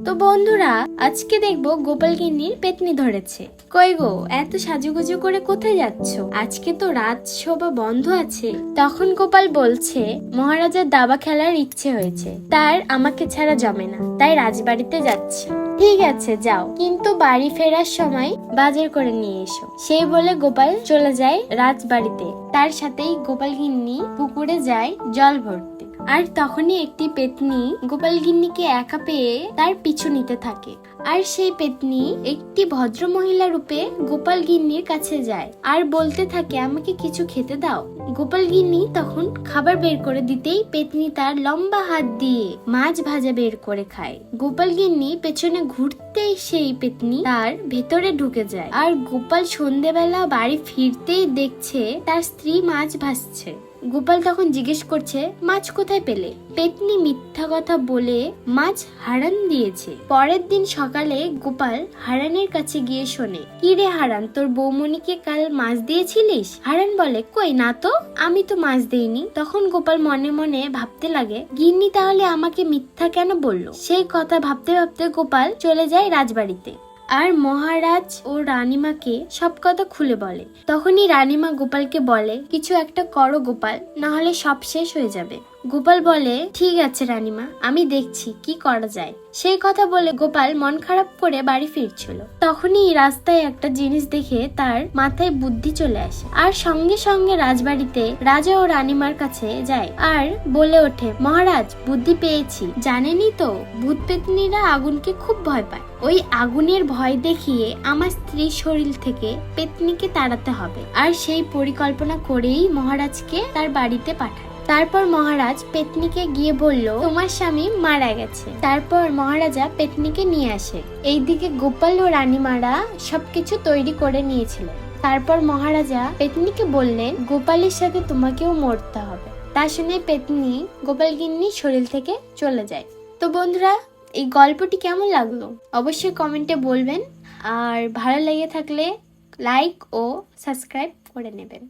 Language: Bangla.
তো বন্ধুরা, আজকে দেখবো গোপাল গিন্নির পেতনি ধরেছে। কই গো, এত সাজুগুজু করে কোথায় যাচ্ছ? আজকে তো রাজসভা বন্ধ আছে। তখন গোপাল বলছে, মহারাজার দাবা খেলার ইচ্ছে হয়েছে, তার আমাকে ছাড়া জমে না, তাই রাজবাড়িতে যাচ্ছি। ঠিক আছে যাও, কিন্তু বাড়ি ফেরার সময় বাজার করে নিয়ে এসো। সেই বলে গোপাল চলে যায় রাজবাড়িতে। তার সাথেই গোপাল গিন্নি পুকুরে যায় জল ভরতে। আর তখনই একটি পেতনি গোপাল গিন্নিকে একা পেয়ে তার পিছু নিতে থাকে। আর সেই পেতনি একটি ভদ্র মহিলা রূপে গোপাল গিন্নির কাছে যায় আর বলতে থাকে, আমাকে কিছু খেতে দাও। গোপাল গিন্নি তখন খাবার বের করে দিতেই পেতনি তার লম্বা হাত দিয়ে মাছ ভাজা বের করে খায়। গোপাল গিন্নি পেছনে ঘুরতেই সেই পেতনি তার ভেতরে ঢুকে যায়। আর গোপাল সন্ধেবেলা বাড়ি ফিরতেই দেখছে তার স্ত্রী মাছ ভাজছে। গোপাল তখন জিজ্ঞেস করছে, মাছ কোথায় পেলে? পেতনি মিথ্যা কথা বলে মাছ হারান দিয়েছে। পরের দিন সকালে গোপাল হারানের কাছে গিয়ে শোনে, কি রে হারান, তোর বৌমনিকে কাল মাছ দিয়েছিলিস? হারান বলে, কই না তো, আমি তো মাছ দেইনি। তখন গোপাল মনে মনে ভাবতে লাগে, গিন্নি তাহলে আমাকে মিথ্যা কেন বললো? সেই কথা ভাবতে ভাবতে গোপাল চলে যায় রাজবাড়িতে আর মহারাজ ও রানীমাকে সব কথা খুলে বলে। তখনই রানীমা গোপালকে বলে, কিছু একটা করো গোপাল, না হলে সব শেষ হয়ে যাবে। গোপাল বলে, ঠিক আছে রানীমা, আমি দেখছি কি করা যায়। সেই কথা বলে গোপাল মন খারাপ করে বাড়ি ফিরছিল। তখনই রাস্তায় একটা জিনিস দেখে তার মাথায় বুদ্ধি চলে আসে আর সঙ্গে সঙ্গে রাজবাড়িতে রাজা ও রানীমার কাছে যায় আর বলে ওঠে, মহারাজ, বুদ্ধি পেয়েছি। জানেনই তো ভূত পেতনিরা আগুনকে খুব ভয় পায়। ওই আগুনের ভয় দেখিয়ে আমার স্ত্রীর শরীর থেকে পেতনিকে তাড়াতে হবে। আর সেই পরিকল্পনা করেই মহারাজকে তার বাড়িতে পাঠায়। তারপর মহারাজ পেতনিকে গিয়ে বলল, তোমার স্বামী মারা গেছে। তারপর মহারাজা পেতনিকে নিয়ে আসে। এইদিকে গোপাল ও রানীমারা সবকিছু তৈরি করে নিয়েছিলেন। তারপর মহারাজা পেতনিকে বললেন, গোপালের সাথে তোমাকেও মরতে হবে। তা শুনে পেতনি গোপাল গিন্নির শরীর থেকে চলে যায়। তো বন্ধুরা, এই গল্পটি কেমন লাগলো অবশ্যই কমেন্টে বলবেন। আর ভালো লেগে থাকলে লাইক ও সাবস্ক্রাইব করে নেবেন।